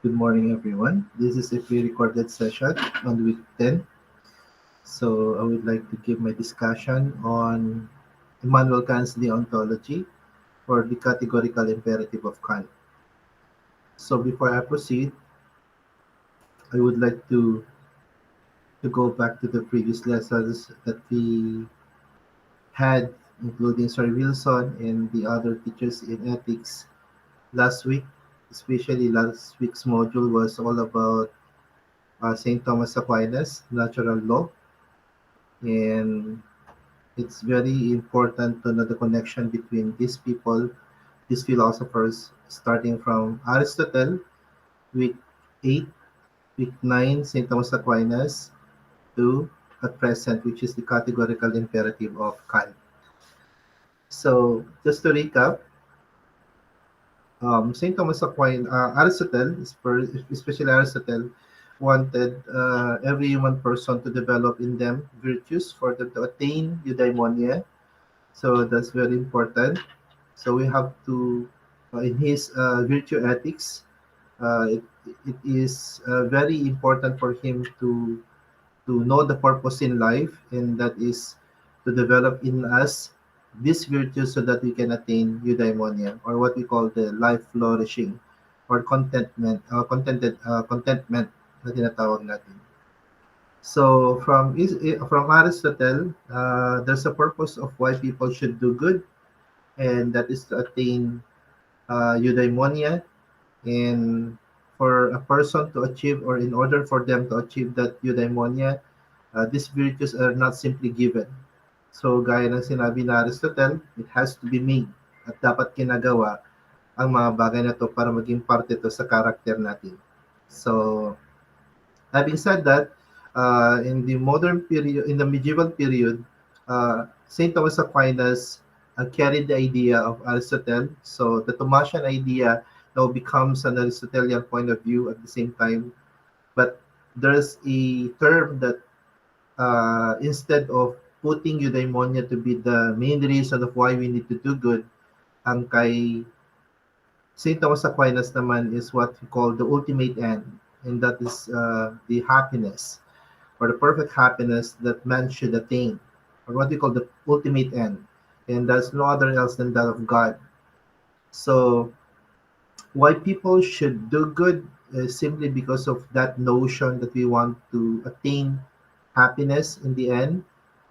Good morning, everyone. This is a pre-recorded session on week 10. So I would like to give my discussion on Emmanuel Kant's deontology or the categorical imperative of Kant. So before I proceed, I would like to go back to the previous lessons that we had, including Sir Wilson and the other teachers in ethics last week. Especially last week's module was all about St. Thomas Aquinas, natural law, and it's very important to know the connection between these people, these philosophers, starting from Aristotle, week 8, week 9, St. Thomas Aquinas, to at present, which is the categorical imperative of Kant. So, just to recap, St. Thomas Aquinas, Aristotle, especially Aristotle, wanted every human person to develop in them virtues for them to attain eudaimonia. So that's very important. So we have to, in his virtue ethics, it is very important for him to know the purpose in life, and that is to develop in us these virtues so that we can attain eudaimonia, or what we call the life flourishing, or contentment na tinatawag natin. So from Aristotle, there's a purpose of why people should do good, and that is to attain eudaimonia. And for a person to achieve, or in order for them to achieve that eudaimonia, these virtues are not simply given. So gaya ng sinabi ni Aristotle, it has to be made at dapat ginagawa ang mga bagay na to para maging parte to sa karakter natin. So having said that, in the modern period, in the medieval period, Saint Thomas Aquinas carried the idea of Aristotle. So the Thomasian idea now becomes an Aristotelian point of view at the same time. But there's a term that instead of putting eudaimonia to be the main reason of why we need to do good, ang kay St. Thomas Aquinas naman is what we call the ultimate end, and that is the happiness, or the perfect happiness that man should attain, or what we call the ultimate end, and that's no other else than that of God. So why people should do good is simply because of that notion that we want to attain happiness in the end,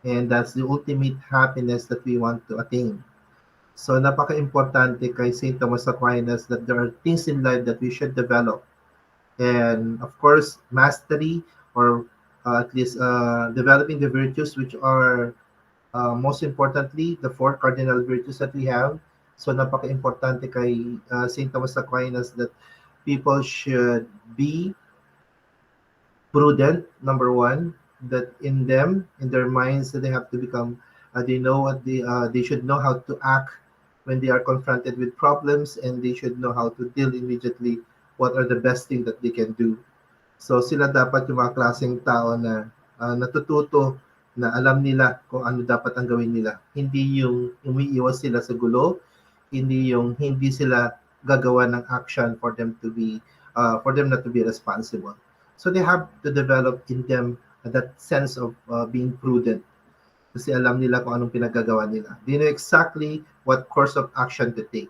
and that's the ultimate happiness that we want to attain. So napaka-importante kay St. Thomas Aquinas that there are things in life that we should develop, and of course mastery, or at least developing the virtues, which are most importantly the four cardinal virtues that we have. So napaka-importante kay St. Thomas Aquinas that people should be prudent, number one, that in them, in their minds, that they have to become, they know what they should know how to act when they are confronted with problems, and they should know how to deal immediately what are the best thing that they can do. So sila dapat yung mga klaseng tao na natututo, na alam nila kung ano dapat ang gawin nila. Hindi yung umiiwas sila sa gulo, hindi yung hindi sila gagawa ng action for them to be for them not to be responsible. So they have to develop in them that sense of being prudent, kasi alam nila kung anong pinagagawa nila. They know exactly what course of action to take.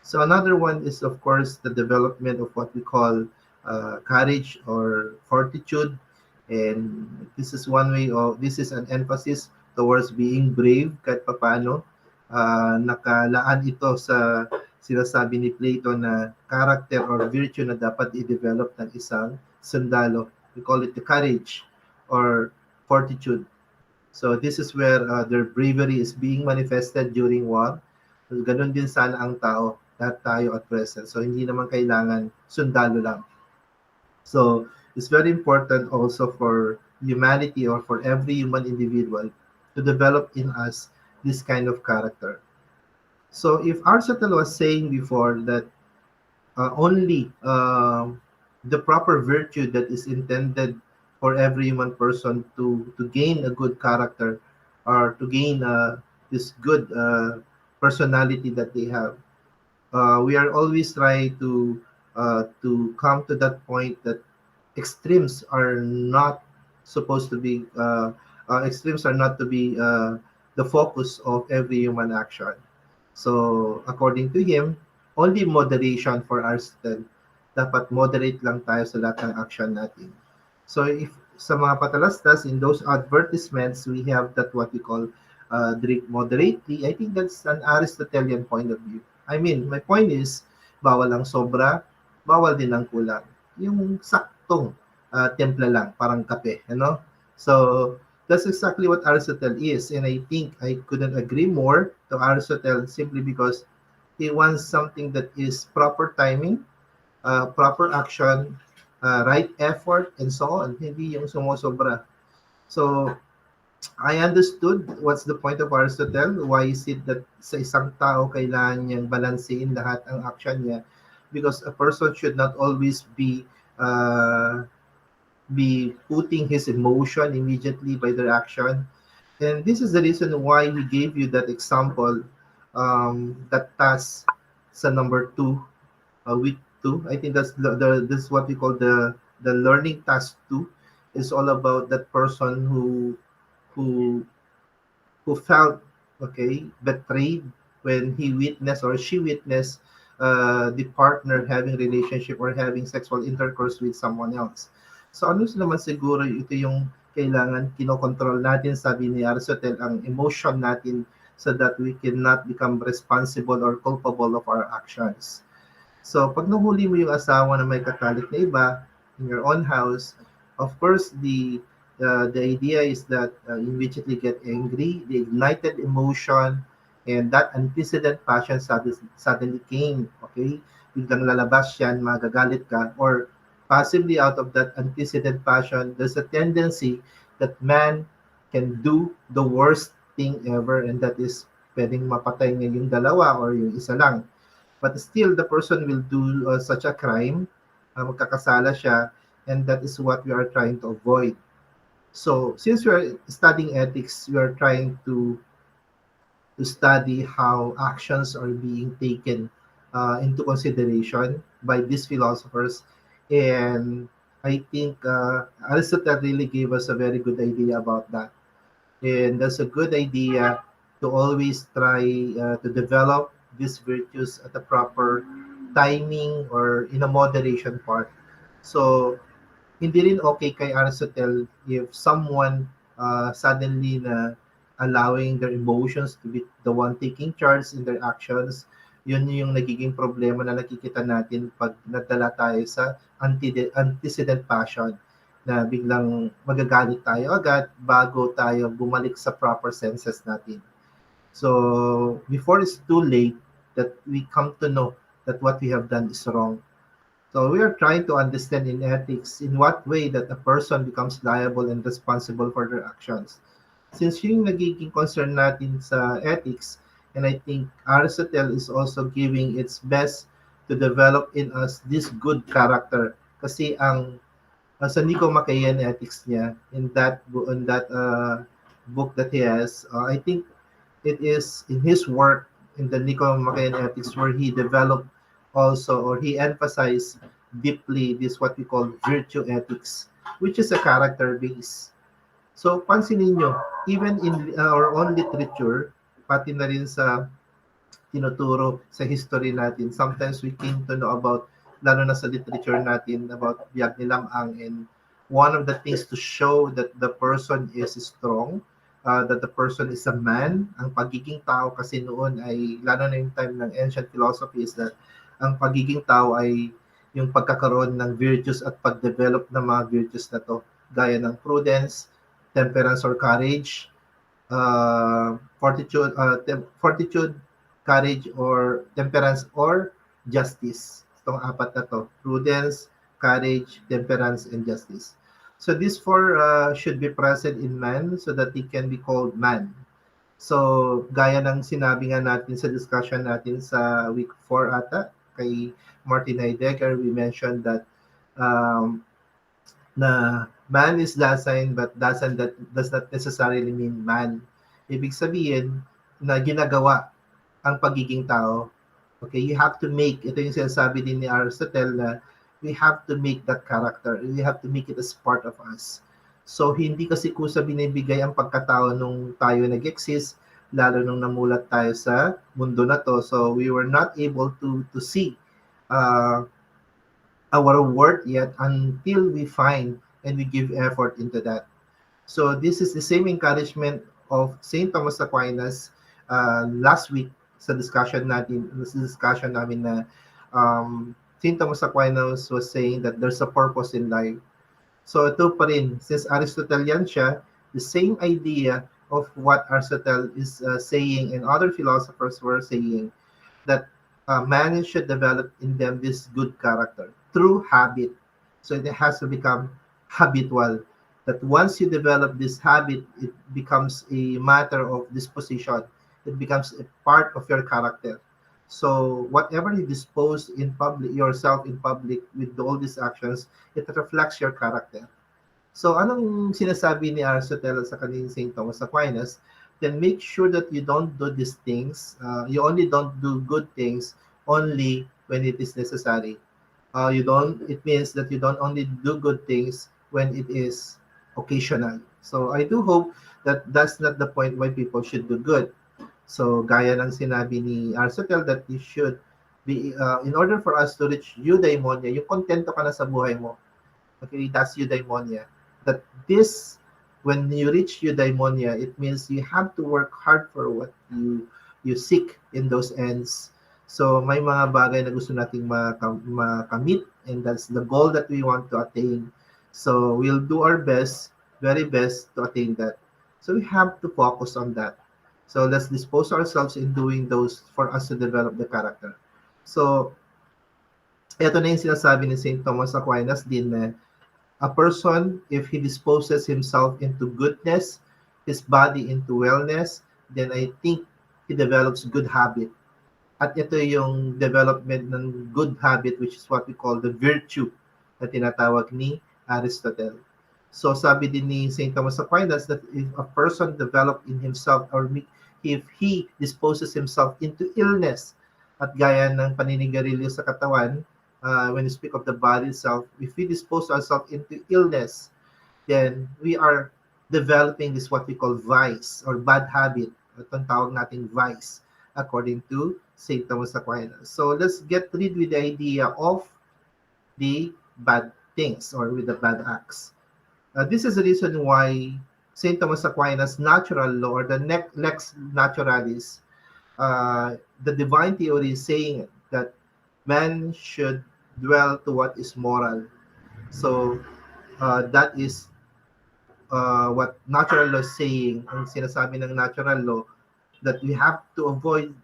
So another one is, of course, the development of what we call courage or fortitude. And this is one way of, this is an emphasis towards being brave kahit papano. Nakalaan ito sa sinasabi ni Plato na character or virtue na dapat i-develop ng isang sundalo. We call it the courage or fortitude. So this is where their bravery is being manifested during war. So, ganun din sana ang tao, lahat tayo at present. So hindi naman kailangan sundalo lang. So it's very important also for humanity, or for every human individual, to develop in us this kind of character. So if Aristotle was saying before that only the proper virtue that is intended for every human person to gain a good character, or to gain this good personality that they have. We are always trying to to come to that point that extremes are not supposed to be extremes are not to be the focus of every human action. So according to him, only moderation for Aristotle. Dapat moderate lang tayo sa lahat ng action natin. So if sa mga patalastas, in those advertisements, we have that what we call drink moderately. I think that's an Aristotelian point of view. I mean, my point is, bawal ang sobra, bawal din ang kulang. Yung saktong timpla lang, parang kape, you know? So, that's exactly what Aristotle is. And I think I couldn't agree more to Aristotle simply because he wants something that is proper timing, proper action, right effort, and so on. Hindi yung sumusobra. So, I understood what's the point of Aristotle. Why is it that sa isang tao kailangan niyang balansein lahat ang action niya? Because a person should not always be putting his emotion immediately by their action. And this is the reason why he gave you that example, that task sa number two, week two. I think that's this is what we call the learning task two. Is all about that person who who felt okay betrayed when he witnessed or she witnessed the partner having relationship or having sexual intercourse with someone else. So ano naman siguro ito yung kailangan kinokontrol natin, sabi ni Aristotle, ang emotion natin so that we cannot become responsible or culpable of our actions. So, pag nahuli mo yung asawa na may katalik na iba in your own house, of course, the idea is that you immediately get angry, the ignited emotion, and that antecedent passion suddenly came, okay? Biglang lalabas yan, magagalit ka, or possibly out of that antecedent passion, there's a tendency that man can do the worst thing ever, and that is pwedeng mapatay niya yung dalawa or yung isa lang, but still the person will do such a crime, magkakasala siya, and that is what we are trying to avoid. So since we are studying ethics, we are trying to study how actions are being taken into consideration by these philosophers, and I think Aristotle really gave us a very good idea about that, and that's a good idea to always try to develop these virtues at the proper timing or in a moderation part. So, hindi rin okay kay Aristotle if someone suddenly na allowing their emotions to be the one taking charge in their actions. Yun yung nagiging problema na nakikita natin pag nadala tayo sa antecedent passion, na biglang magagalit tayo agad bago tayo bumalik sa proper senses natin. So, before it's too late, that we come to know that what we have done is wrong. So we are trying to understand in ethics in what way that a person becomes liable and responsible for their actions. Since yung nagiging concern natin sa ethics, and I think Aristotle is also giving its best to develop in us this good character. Kasi ang sa Nicomachean ethics niya, in that book that he has, I think it is in his work in the Nicomachean ethics where he developed also, or he emphasized deeply, this what we call virtue ethics, which is a character base. So pansinin nyo, even in our own literature, pati na rin sa tinuturo sa history natin. Sometimes we came to know about, lalo na sa literature natin, about biyag ni Lamang, and one of the things to show that the person is strong, that the person is a man, ang pagiging tao kasi noon ay, lalo na yung time ng ancient philosophy, is that ang pagiging tao ay yung pagkakaroon ng virtues at pag-develop ng mga virtues na to, gaya ng prudence, temperance or courage, fortitude, courage or temperance or justice. Itong apat na to, prudence, courage, temperance, and justice. So these four should be present in man so that he can be called man. So gaya ng sinabi nga natin sa discussion natin sa week 4 ata, kay Martin Heidegger, we mentioned that um, na man is Dasein, but Dasein that does not necessarily mean man. Ibig sabihin na ginagawa ang pagiging tao. Okay, you have to make, ito yung sinasabi din ni Aristotle na we have to make that character. We have to make it as part of us. So, hindi kasi kusa binibigay ang pagkatao nung tayo nag-exist, lalo nung namulat tayo sa mundo na to. So, we were not able to see uh, our worth yet until we find and we give effort into that. So this is the same encouragement of Saint Thomas Aquinas last week sa discussion namin na Saint Thomas Aquinas was saying that there's a purpose in life. So ito pa rin, since Aristotelian siya, the same idea of what Aristotle is saying and other philosophers were saying, that man should develop in them this good character through habit. So it has to become habitual. That once you develop this habit, it becomes a matter of disposition. It becomes a part of your character. So whatever you dispose in public, yourself in public with all these actions, it reflects your character. So anong sinasabi ni Aristotle sa kanyang St. Thomas Aquinas? Then make sure that you don't do these things. You only don't do good things only when it is necessary. You don't. It means that you don't only do good things when it is occasional. So I do hope that that's not the point why people should do good. So gaya ng sinabi ni Aristotle that you should be, in order for us to reach eudaimonia, yung kontento ka na sa buhay mo. Okay, that's eudaimonia. That this, when you reach eudaimonia, it means you have to work hard for what you seek in those ends. So may mga bagay na gusto nating makamit, and that's the goal that we want to attain. So we'll do our best, very best to attain that. So we have to focus on that. So let's dispose ourselves in doing those for us to develop the character. So ito na yung sinasabi ni St. Thomas Aquinas din na a person, if he disposes himself into goodness, his body into wellness, then I think he develops good habit. At ito yung development ng good habit, which is what we call the virtue na tinatawag ni Aristotle. So sabi din ni St. Thomas Aquinas that if a person develop in himself or if he disposes himself into illness, at gaya ng paninigarilyo sa katawan, when you speak of the body itself, if we dispose ourselves into illness, then we are developing this what we call vice or bad habit. Itong tawag nating vice, according to St. Thomas Aquinas. So let's get rid with the idea of the bad things or with the bad acts. This is the reason why St. Thomas Aquinas' natural law or the lex naturalis, the divine theory is saying that man should dwell to what is moral. So that is what natural law is saying. Ang sinasabi ng natural law that we have to avoid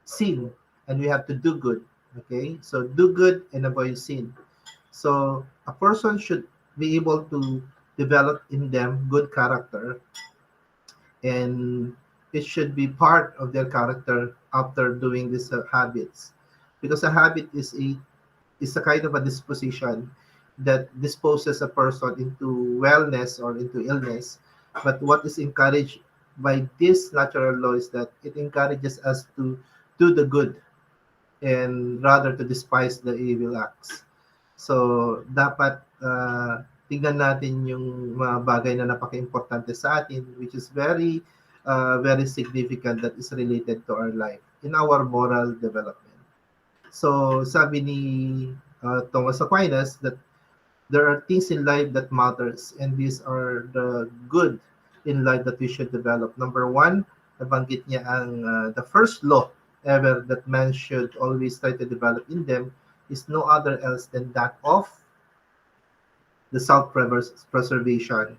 sin and we have to do good. Okay, so do good and avoid sin. So a person should be able to develop in them good character, and it should be part of their character after doing these habits, because a habit is a kind of a disposition that disposes a person into wellness or into illness. But what is encouraged by this natural law is that it encourages us to do the good and rather to despise the evil acts. So, dapat tingnan natin yung mga bagay na napaka-importante sa atin, which is very significant, that is related to our life in our moral development. So, sabi ni Thomas Aquinas that there are things in life that matters, and these are the good in life that we should develop. Number one, nabanggit niya ang the first law ever that man should always try to develop in them is no other else than that of the self-preservation,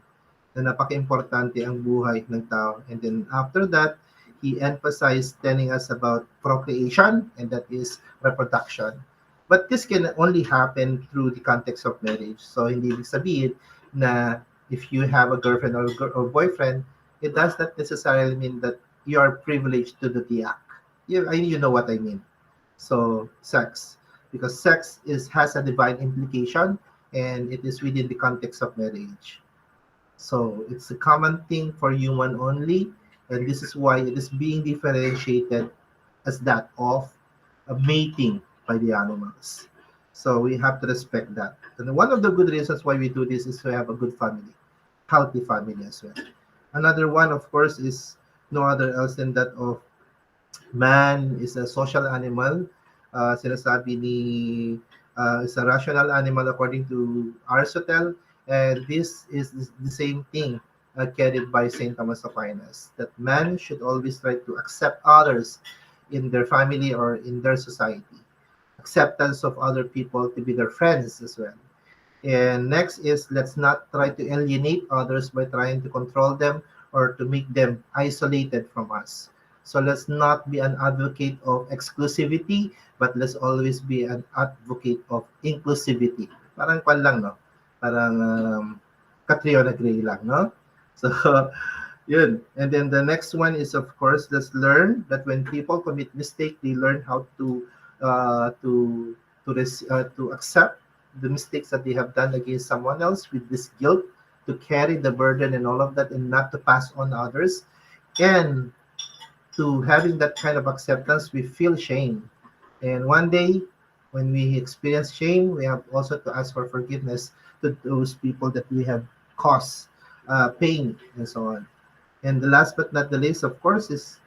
na napaka-importante ang buhay ng tao. And then after that, he emphasized telling us about procreation, and that is reproduction. But this can only happen through the context of marriage. So hindi ibig sabihin na if you have a girlfriend or boyfriend, it does not necessarily mean that you are privileged to do the act. You know what I mean. So sex, because sex has a divine implication, and it is within the context of marriage. So it's a common thing for human only, and this is why it is being differentiated as that of mating by the animals. So we have to respect that. And one of the good reasons why we do this is to have a good family, healthy family as well. Another one, of course, is no other else than that of man is a social animal. Sinasabi ni is a rational animal according to Aristotle. And this is the same thing carried by St. Thomas Aquinas, that man should always try to accept others in their family or in their society. Acceptance of other people to be their friends as well. And next is let's not try to alienate others by trying to control them or to make them isolated from us. So let's not be an advocate of exclusivity, but let's always be an advocate of inclusivity. Parang kwan lang, no? Parang Catriona Gray lang, no? So, yun. And then the next one is, of course, let's learn that when people commit mistake, they learn how to uh, to to accept the mistakes that they have done against someone else with this guilt, to carry the burden and all of that, and not to pass on others. And to having that kind of acceptance, we feel shame. And one day, when we experience shame, we have also to ask for forgiveness to those people that we have caused pain and so on. And the last but not the least, of course, is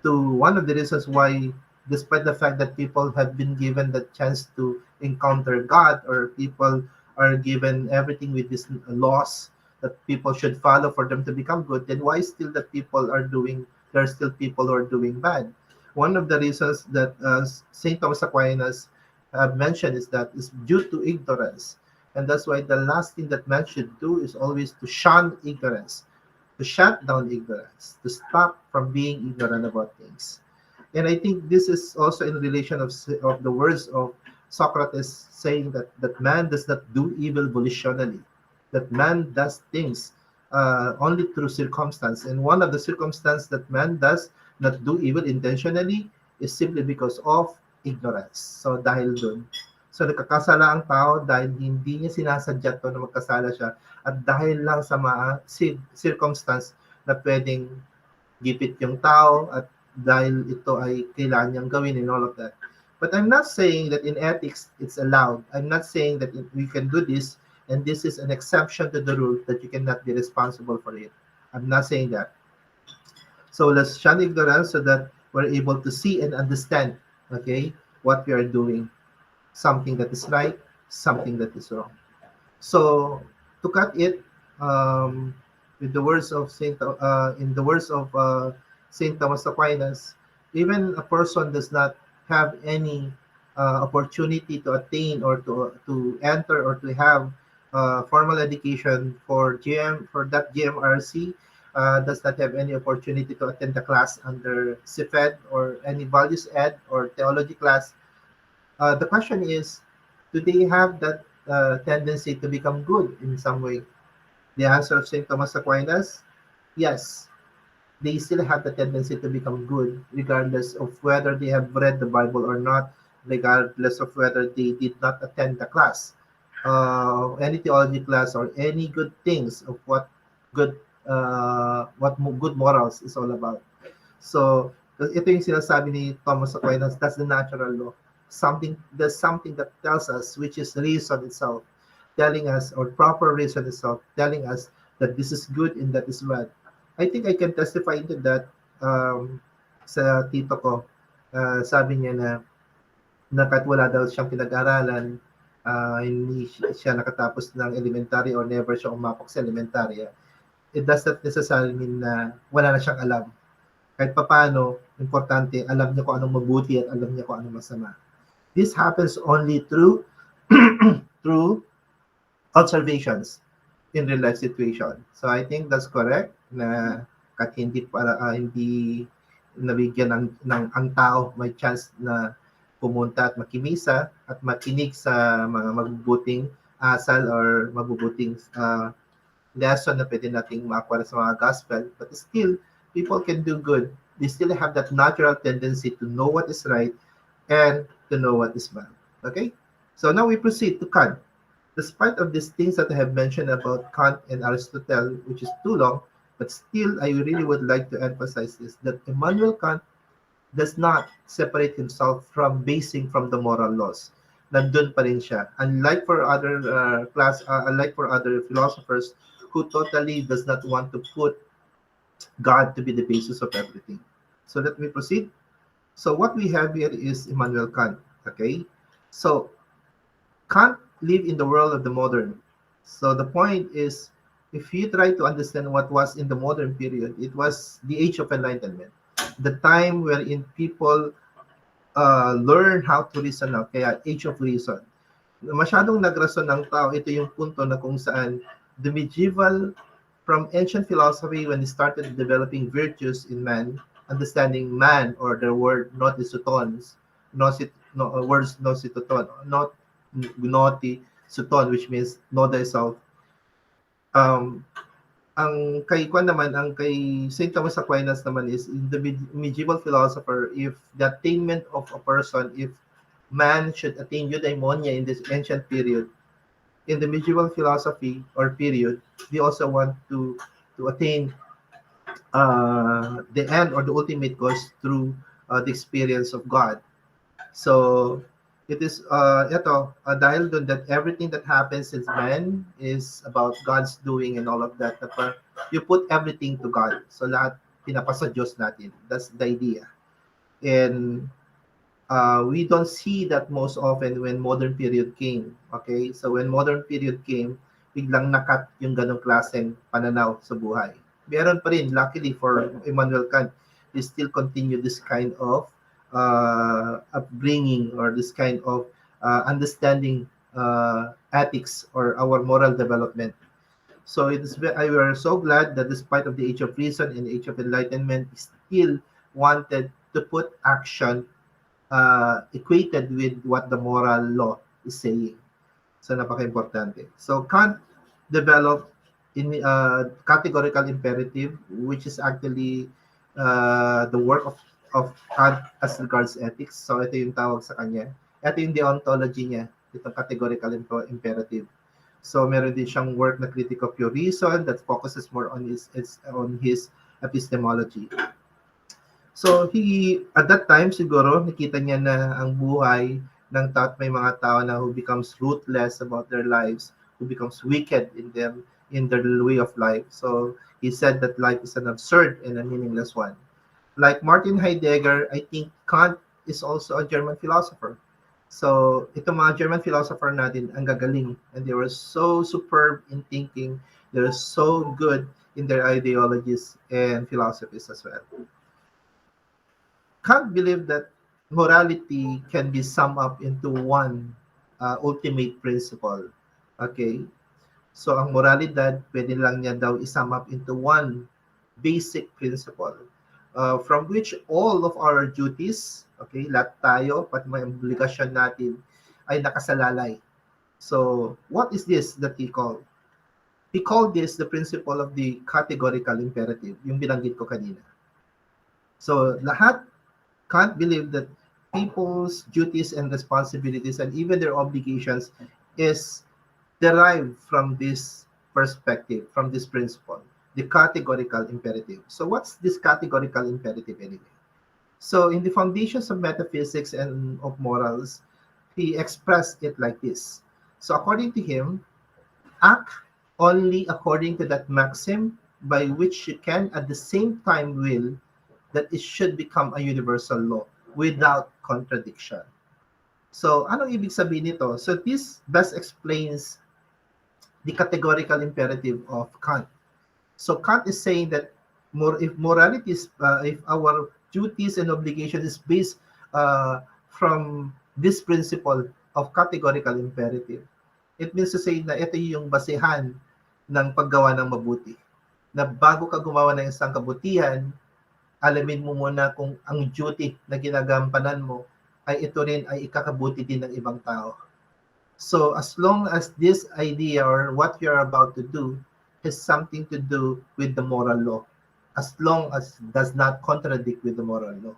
to one of the reasons why, despite the fact that people have been given the chance to encounter God, or people are given everything with these laws that people should follow for them to become good, then why still that people are doing, there are still people who are doing bad? One of the reasons that St. Thomas Aquinas mentioned is that is due to ignorance. And that's why the last thing that man should do is always to shun ignorance, to shut down ignorance, to stop from being ignorant about things. And I think this is also in relation of the words of Socrates saying that man does not do evil volitionally, that man does things only through circumstance. And one of the circumstances that man does not do evil intentionally is simply because of ignorance. So dahil dun. So nagkakasala ang tao dahil hindi niya sinasadya to na magkasala siya, at dahil lang sa mga circumstance na pwedeng gipit yung tao, at dahil ito ay kailangan niyang gawin and all of that. But I'm not saying that in ethics it's allowed. I'm not saying that we can do this and this is an exception to the rule that you cannot be responsible for it. I'm not saying that. So let's shun ignorance so that we're able to see and understand, okay, what we are doing. Something that is right, something that is wrong. So to cut it, with the words of in the words of Saint Thomas Aquinas, even a person does not have any opportunity to attain or to enter or to have formal education for for that GMRC. Does not have any opportunity to attend the class under CFED or any values ed or theology class. The question is, do they have that tendency to become good in some way? The answer of St. Thomas Aquinas, yes, they still have the tendency to become good, regardless of whether they have read the Bible or not, regardless of whether they did not attend the class, any theology class, or any good things of what good, good morals is all about. So, ito yung sinasabi ni Thomas Aquinas, that's the natural law. There's something that tells us, which is reason itself, telling us, or proper reason itself, telling us that this is good and that is bad. I think I can testify into that sa tito ko. Sabi niya na kahit wala daw siyang pinag-aralan, hindi siya nakatapos ng elementary or never siya umapok sa elementarya, it does not necessarily mean na wala na siyang alam. Kahit papaano, importante, alam niya kung anong mabuti at alam niya kung anong masama. This happens only through through observations in real life situation. So I think that's correct na kahit hindi para hindi nabigyan ng ang tao may chance na pumunta at makimisa at makinig sa mga mabubuting asal or mabubuting lesson na pwede nating makuha sa mga gospel. But still, people can do good. They still have that natural tendency to know what is right and to know what is bad. Okay? So now we proceed to Kant. Despite of these things that I have mentioned about Kant and Aristotle, which is too long, but still I really would like to emphasize this, that Emmanuel Kant does not separate himself from basing from the moral laws. Nandun pa rin siya. Unlike for other philosophers who totally does not want to put God to be the basis of everything. So let me proceed. So what we have here is Immanuel Kant. Okay, so Kant lived in the world of the modern. So the point is, if you try to understand what was in the modern period, it was the age of enlightenment, the time wherein people learn how to reason now, kaya age of reason. Masyadong nagrason ng tao, ito yung punto na kung saan the medieval, from ancient philosophy, when it started developing virtues in man, understanding man, or the word notisutons, words nosituton, not gnoti suton, which means know thyself. Um, ang kay Kwan naman, ang kay Saint Thomas Aquinas naman is in the medieval philosopher, if the attainment of a person, if man should attain eudaimonia in this ancient period, in the medieval philosophy or period, they also want to attain the end or the ultimate cause through the experience of God. So it is dahil dun that everything that happens in man is about God's doing and all of that. You put everything to God. So lahat pinapasa Diyos natin. That's the idea. And we don't see that most often when modern period came. Okay? So when modern period came, biglang nakat yung ganong klaseng pananaw sa buhay. Meron pa rin, luckily for Immanuel Kant, he still continue this kind of upbringing or this kind of understanding ethics or our moral development. So I were so glad that despite of the age of reason and the age of enlightenment, he still wanted to put action equated with what the moral law is saying. So napaka-importante. So Kant developed in categorical imperative, which is actually the work of Kant as regards ethics. So ito yung tawag sa kanya. Ito yung deontology niya, itong categorical imperative. So meron din siyang work na critique of pure reason that focuses more on his epistemology. So at that time siguro nakita niya na ang buhay ng tao, may mga tao na who becomes ruthless about their lives, who becomes wicked in their way of life. So he said that life is an absurd and a meaningless one. Like Martin Heidegger, I think Kant is also a German philosopher. So itong mga German philosopher natin ang gagaling, and they were so superb in thinking. They're so good in their ideologies and philosophies as well. Kant believed that morality can be summed up into one ultimate principle. Okay? So ang moralidad, pwede lang niya daw isum up into one basic principle from which all of our duties, okay, lahat tayo, pati may obligasyon natin, ay nakasalalay. So what is this that he called? He called this the principle of the categorical imperative, yung binanggit ko kanina. So lahat can't believe that people's duties and responsibilities and even their obligations is derived from this perspective, from this principle, the categorical imperative. So what's this categorical imperative anyway? So in the foundations of metaphysics and of morals, he expressed it like this. So according to him, act only according to that maxim by which you can at the same time will that it should become a universal law without contradiction. So, anong ibig sabihin nito? So, this best explains the categorical imperative of Kant. So, Kant is saying that if morality is, if our duties and obligations is based from this principle of categorical imperative, it means to say na ito yung basehan ng paggawa ng mabuti. Na bago ka gumawa ng isang kabutihan, alamin mo muna kung ang duty na ginagampanan mo ay ito rin ay ikakabuti din ng ibang tao. So as long as this idea or what you're about to do has something to do with the moral law, as long as does not contradict with the moral law.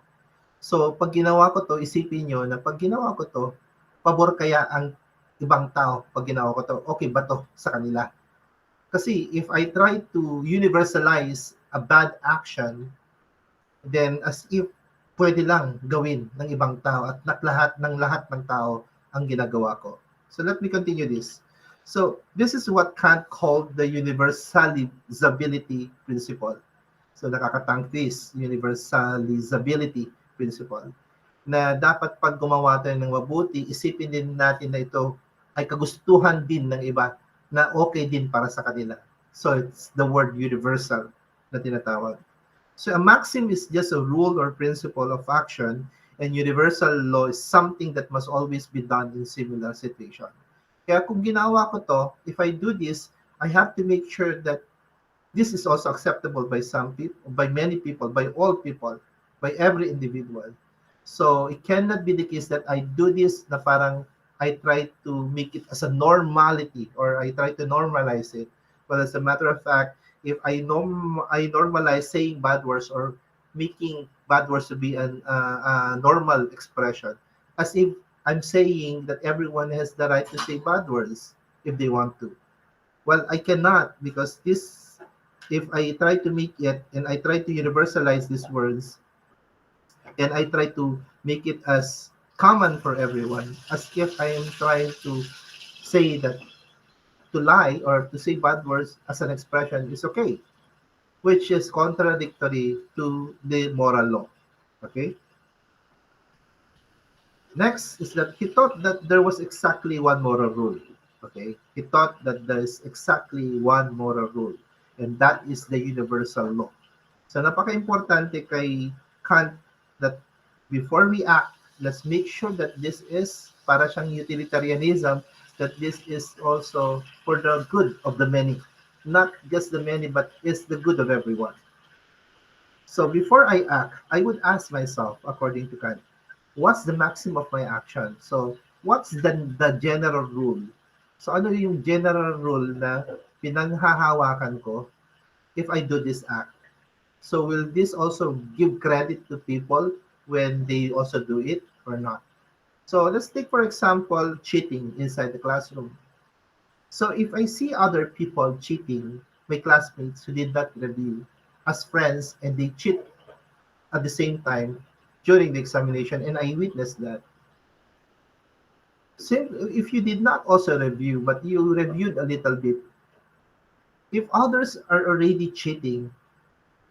So pag ginawa ko to, isipin nyo na pag ginawa ko to, pabor kaya ang ibang tao pag ginawa ko to, okay ba to sa kanila? Kasi if I try to universalize a bad action, then as if pwede lang gawin ng ibang tao at lahat ng tao ang ginagawa ko. So let me continue this. So this is what Kant called the universalizability principle. So nakakatangkis, universalizability principle, na dapat pag gumawa tayo ng mabuti, isipin din natin na ito ay kagustuhan din ng iba na okay din para sa kanila. So it's the word universal na tinatawag. So a maxim is just a rule or principle of action, and universal law is something that must always be done in similar situation. Kaya kung ginawa ko to, if I do this, I have to make sure that this is also acceptable by some people, by many people, by every individual. So it cannot be the case that I do this na parang I try to make it as a normality or I try to normalize it. But as a matter of fact, if I normalize saying bad words or making bad words to be a normal expression, as if I'm saying that everyone has the right to say bad words if they want to. Well, I cannot because this, if I try to make it and I try to universalize these words and I try to make it as common for everyone, as if I am trying to say that to lie or to say bad words as an expression is okay, which is contradictory to the moral law. Okay? Next is that he thought that there was exactly one moral rule. Okay? He thought that there is exactly one moral rule, and that is the universal law. So napaka-importante kay Kant that before we act, let's make sure that this is para siyang utilitarianism, that this is also for the good of the many. Not just the many, but is the good of everyone. So before I act, I would ask myself, according to Kant, what's the maximum of my action? So what's the general rule? So ano yung general rule na pinanghahawakan ko if I do this act? So will this also give credit to people when they also do it or not? So let's take, for example, cheating inside the classroom. So if I see other people cheating, my classmates who did not review as friends and they cheat at the same time during the examination and I witnessed that. So if you did not also review, but you reviewed a little bit, if others are already cheating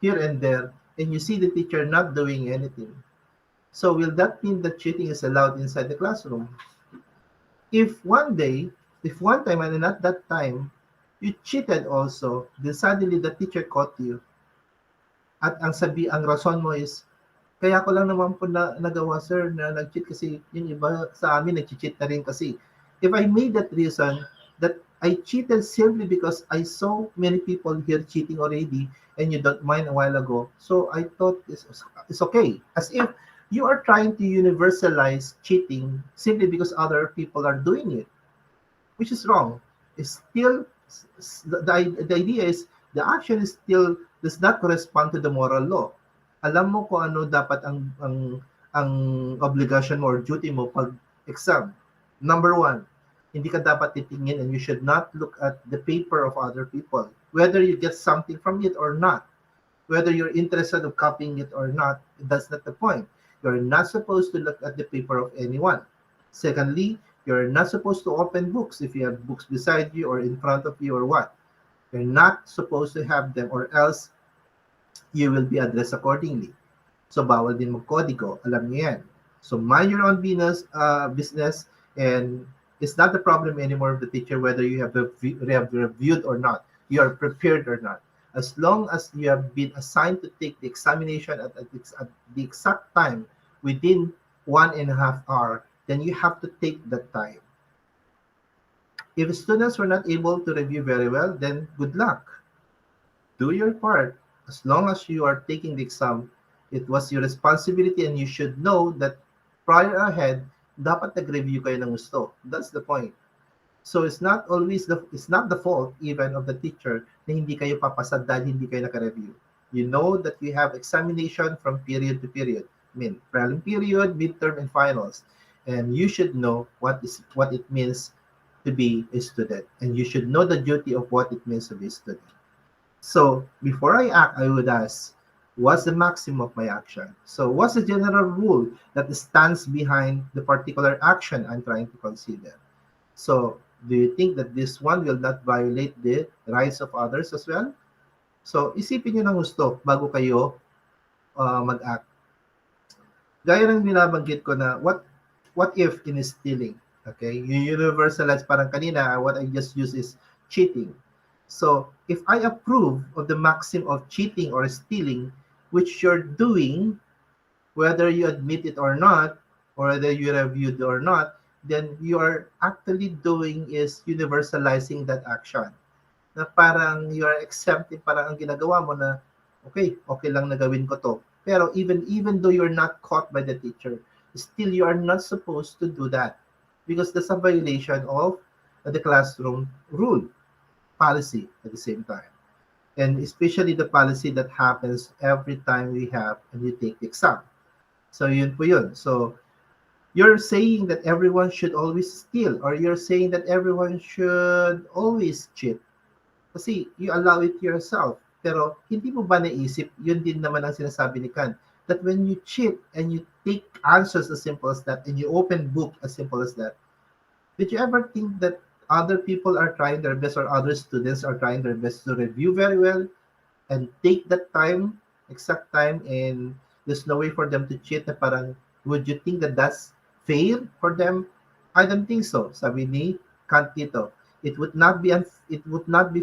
here and there, and you see the teacher not doing anything, so will that mean that cheating is allowed inside the classroom? If one day, if one time and at that time, you cheated also, then suddenly the teacher caught you, at ang rason mo is, kaya ko lang naman po na nagawa sir na nag-cheat kasi yung iba sa amin nag-cheat na rin kasi. If I made that reason that I cheated simply because I saw many people here cheating already and you don't mind a while ago, so I thought it's okay. As if you are trying to universalize cheating simply because other people are doing it, which is wrong. It's still the idea is the action is still does not correspond to the moral law. Alam mo kung ano dapat ang obligation mo or duty mo pag exam. Number one, hindi ka dapat titingin and you should not look at the paper of other people, whether you get something from it or not, whether you're interested of copying it or not. That's not the point. You're not supposed to look at the paper of anyone. Secondly, you're not supposed to open books if you have books beside you or in front of you or what. You're not supposed to have them or else you will be addressed accordingly. So, bawal din magkodigo. Alam niyo yan. So, mind your own business and it's not the problem anymore of the teacher whether you have reviewed or not. You are prepared or not. As long as you have been assigned to take the examination at the exact time within 1.5 hours, then you have to take that time. If students were not able to review very well, then good luck. Do your part. As long as you are taking the exam, it was your responsibility and you should know that prior ahead, dapat nag-review kayo ng gusto. That's the point. So it's not the fault even of the teacher na hindi kayo papasa dahil hindi kayo naka-review. You know that we have examination from period to period. I mean, prelim period, midterm, and finals. And you should know what it means to be a student. And you should know the duty of what it means to be a student. So before I act, I would ask, What's the maximum of my action? So what's the general rule that stands behind the particular action I'm trying to consider? So do you think that this one will not violate the rights of others as well? So isipin nyo ng gusto bago kayo mag-act. Gaya ng binabanggit ko na what if in stealing? Okay? Yung universalize parang kanina, what I just use is cheating. So, if I approve of the maxim of cheating or stealing, which you're doing, whether you admit it or not, or whether you reviewed or not, then you are actually doing is universalizing that action. Na parang you are accepting, parang ang ginagawa mo na, okay, okay lang na gawin ko to. Pero even though you're not caught by the teacher, still you are not supposed to do that because that's a violation of the classroom rule, policy at the same time. And especially the policy that happens every time we have and we take the exam. So yun po yun. So you're saying that everyone should always steal or you're saying that everyone should always cheat. Kasi you allow it yourself. Pero hindi mo ba naisip, yun din naman ang sinasabi ni Kant, that when you cheat and you take answers as simple as that and you open book as simple as that, did you ever think that other people are trying their best or other students are trying their best to review very well and take that time, exact time, and there's no way for them to cheat na parang, would you think that that's fair for them? I don't think so. Sabi ni Kant dito, it would not be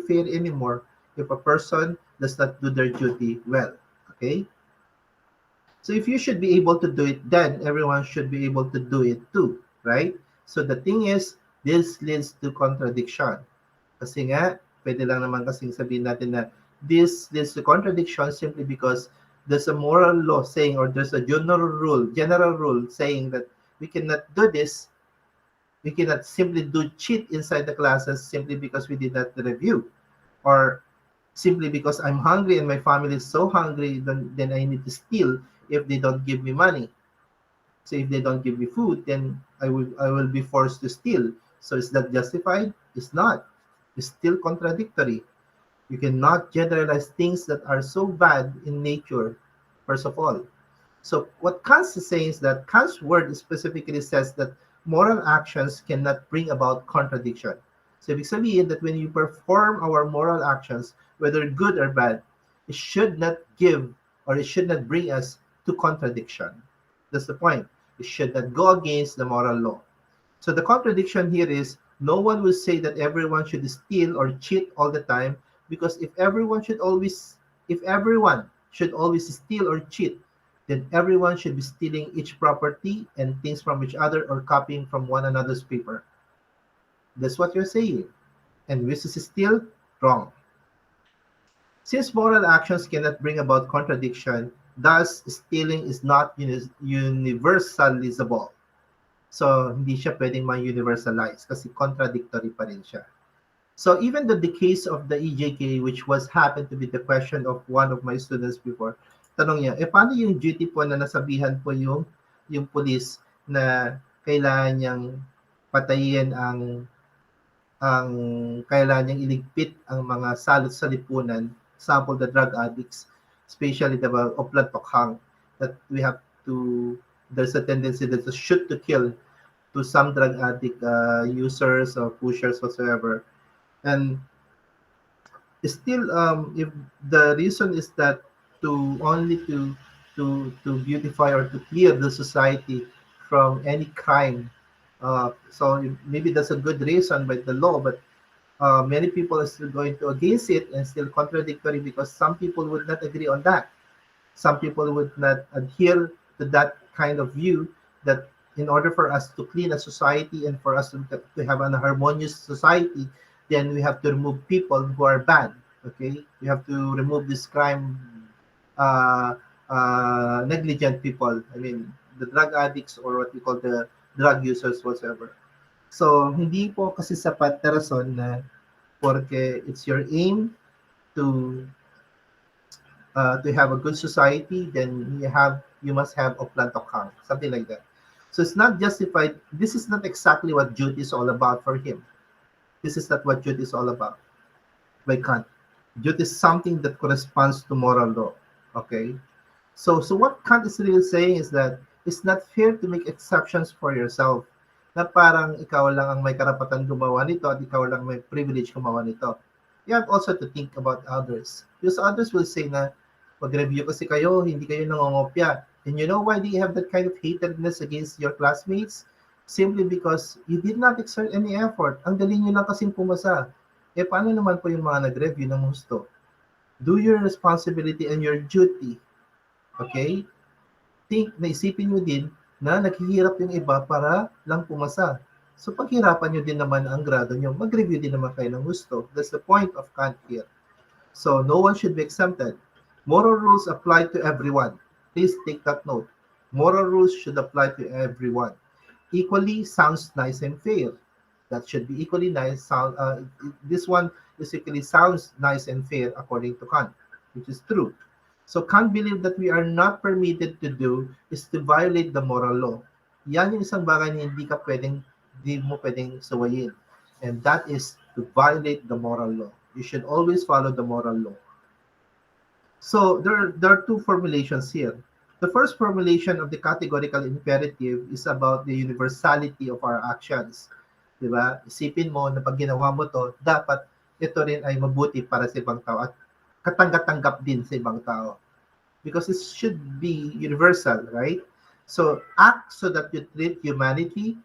fair anymore if a person does not do their duty well. Okay? So if you should be able to do it, then everyone should be able to do it too, right? So the thing is, this leads to contradiction. Kasi nga, pwede lang naman kasing sabihin natin na this leads to contradiction simply because there's a moral law saying or there's a general rule saying that we cannot do this. We cannot simply do cheat inside the classes simply because we did not review or simply because I'm hungry and my family is so hungry, then I need to steal if they don't give me money. So if they don't give me food, then I will be forced to steal. So is that justified? It's not. It's still contradictory. You cannot generalize things that are so bad in nature, first of all. So what Kant is saying is that Kant's word specifically says that moral actions cannot bring about contradiction. So ibig sabihin that when you perform our moral actions, whether good or bad, it should not give or it should not bring us to contradiction. That's the point. It should not go against the moral law. So the contradiction here is no one will say that everyone should steal or cheat all the time because if everyone should always steal or cheat, then everyone should be stealing each property and things from each other or copying from one another's paper. That's what you're saying. And this is still wrong. Since moral actions cannot bring about contradiction, thus stealing is not universalizable. So, hindi siya pwedeng ma-universalize kasi contradictory pa rin siya. So, even the case of the EJK, which was happened to be the question of one of my students before, tanong niya, paano yung duty po na nasabihan po yung police na kailangan niyang patayin ang kailangan niyang iligpit ang mga salot sa lipunan, sample the drug addicts, especially the Oplan Tokhang, that we have to, there's a tendency that to shoot to kill to some drug addict users or pushers whatsoever. And still, if the reason is that to only to beautify or to clear the society from any crime, so maybe that's a good reason by the law, but many people are still going to against it and still contradictory because some people would not agree on that. Some people would not adhere to that kind of view that in order for us to clean a society and for us to have an harmonious society, then we have to remove people who are bad. Okay, we have to remove this crime, uh, negligent people. I mean, the drug addicts or what we call the drug users whatsoever. So, hindi po kasi sapat na rason na porque it's your aim to to have a good society, then you must have a plan to count, something like that. So it's not justified. This is not exactly what duty is all about for him. This is not what duty is all about by Kant. Duty is something that corresponds to moral law. Okay. So what Kant is really saying is that it's not fair to make exceptions for yourself. Na parang ikaw lang ang may karapatan gumawa nito at ikaw lang may privilege gumawa nito. You have also to think about others. Because others will say na, mag-review kasi kayo, hindi kayo nangongopya. And you know why do you have that kind of hatredness against your classmates? Simply because you did not exert any effort. Ang galing nyo lang kasing pumasa. Eh, paano naman po yung mga nag-review ng gusto? Do your responsibility and your duty. Okay? Naisipin nyo din na naghihirap yung iba para lang pumasa. So paghirapan nyo din naman ang grado nyo, mag-review din naman kayo ng gusto. That's the point of Kant here. So no one should be exempted. Moral rules apply to everyone. Please take that note. Moral rules should apply to everyone. Equally sounds nice and fair. That should be equally nice. This one basically sounds nice and fair according to Kant, which is true. So Kant believed that we are not permitted to do is to violate the moral law. Yan yung isang bagay na hindi mo pwedeng sawayin. And that is to violate the moral law. You should always follow the moral law. So there are two formulations here. The first formulation of the categorical imperative is about the universality of our actions. Diba? Isipin mo na pag ginawa mo to, dapat ito rin ay mabuti para sa ibang tao at katanggap-tanggap din sa ibang tao. Because it should be universal, right? So act so that you treat humanity,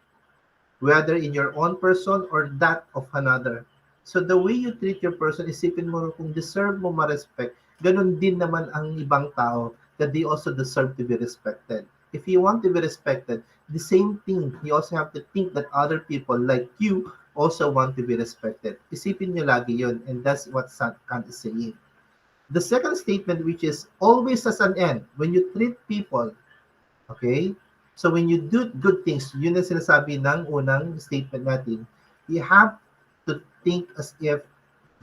whether in your own person or that of another. So the way you treat your person, isipin mo kung deserve mo ma-respect, ganun din naman ang ibang tao that they also deserve to be respected. If you want to be respected, the same thing, you also have to think that other people like you also want to be respected. Isipin nyo lagi yun, and that's what Kant is saying. The second statement, which is always as an end, when you treat people, okay? So when you do good things, yun ang sinasabi ng unang statement natin, you have to think as if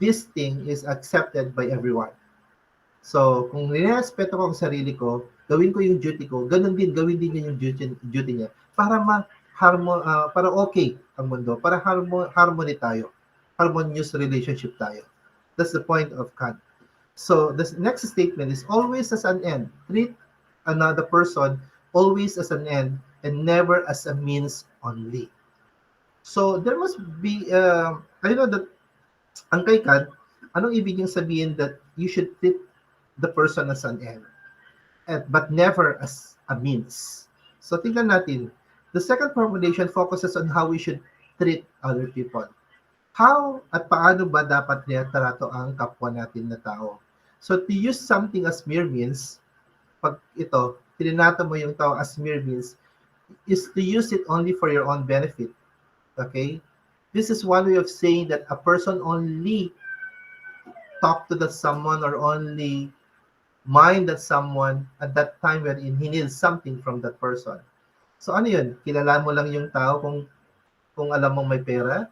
this thing is accepted by everyone. So, kung nirespeto ko ang sarili ko, gawin ko yung duty ko, ganun din, gawin din niya yung duty niya para para okay ang mundo, para harmony tayo, harmonious relationship tayo. That's the point of Kant. So, the next statement is always as an end. Treat another person always as an end and never as a means only. So, there must be, I know that ang kay Kant, anong ibig niyang sabihin that you should treat the person as an end, but never as a means. So tingnan natin. The second formulation focuses on how we should treat other people. How at paano ba dapat niya trato ang kapwa natin na tao? So to use something as mere means, pag ito, tininato mo yung tao as mere means, is to use it only for your own benefit. Okay? This is one way of saying that a person only talk to that someone or only mind that someone at that time when he needs something from that person. So ano yun? Kilala mo lang yung tao kung alam mong may pera,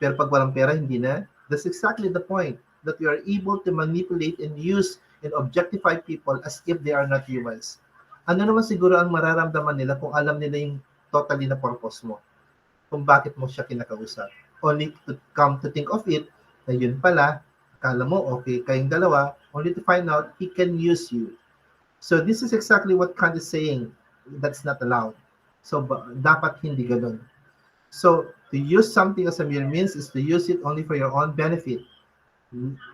pero pag walang pera, hindi na. That's exactly the point, that you are able to manipulate and use and objectify people as if they are not humans. Ano naman siguro ang mararamdaman nila kung alam nila yung totally na purpose mo? Kung bakit mo siya kinakausap. Only to come to think of it, na yun pala, kala mo, okay, kayong dalawa, only to find out he can use you. So this is exactly what Kant is saying. That's not allowed. So dapat hindi ganun. So to use something as a mere means is to use it only for your own benefit,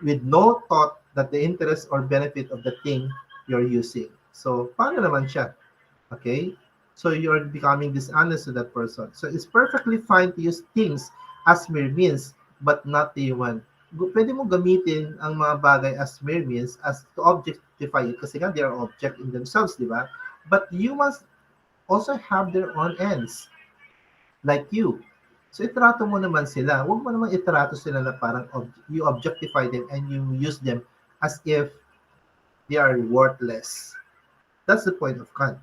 with no thought that the interest or benefit of the thing you're using. So paano naman siya? Okay? So you're becoming dishonest to that person. So it's perfectly fine to use things as mere means, but not the human. Pwede mo gamitin ang mga bagay as mere means as to objectify it kasi nga they are object in themselves, di ba? But humans also have their own ends, like you. So itrato mo naman sila. Huwag mo naman itrato sila na parang you objectify them and you use them as if they are worthless. That's the point of Kant.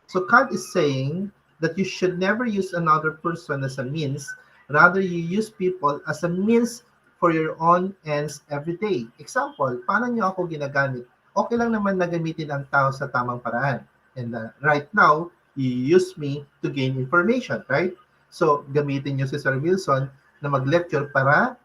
So Kant is saying that you should never use another person as a means, rather you use people as a means for your own ends every day. Example, paano niyo ako ginagamit? Okay lang naman na gamitin ang tao sa tamang paraan. And right now, you use me to gain information, right? So, gamitin niyo si Sir Wilson na mag-lecture para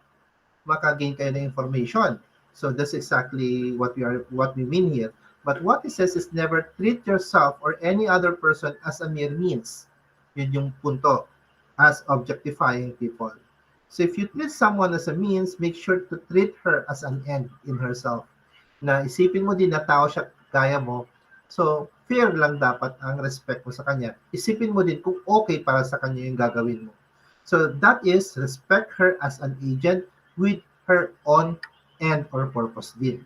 makagain kayo ng information. So, that's exactly what we mean here. But what he says is never treat yourself or any other person as a mere means. Yun yung punto, as objectifying people. So if you treat someone as a means, make sure to treat her as an end in herself. Na isipin mo din na tao siya gaya mo. So, fair lang dapat ang respect mo sa kanya. Isipin mo din kung okay para sa kanya yung gagawin mo. So, that is respect her as an agent with her own end or purpose din.